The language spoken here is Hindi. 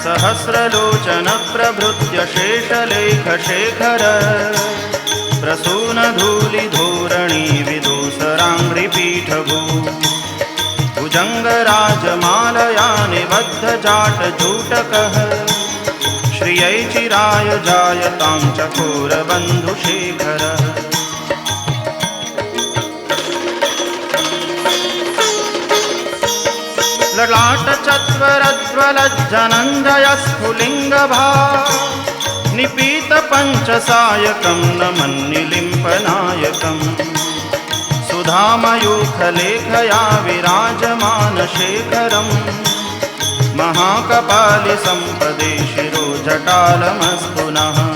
सहस्रलोचन प्रभृत्य शेषलेखशेखर प्रसूनधूलिधोरणी विदूसराङ्घ्रिपीठभू भुजङ्गराजमालया निबद्धजाटजूटकः श्रियै चिराय जायतां चकोरबन्धुशेखरः। ललाटचत्वरज्वलज्जनञ्जयस्फुलिङ्गभा निपीतपञ्चसायकं नमन्निलिम्पनायकम् सुधामयूखलेखया विराजमानशेखरम् महाकपालिसम्पदे शिरोजटालमस्तु नः।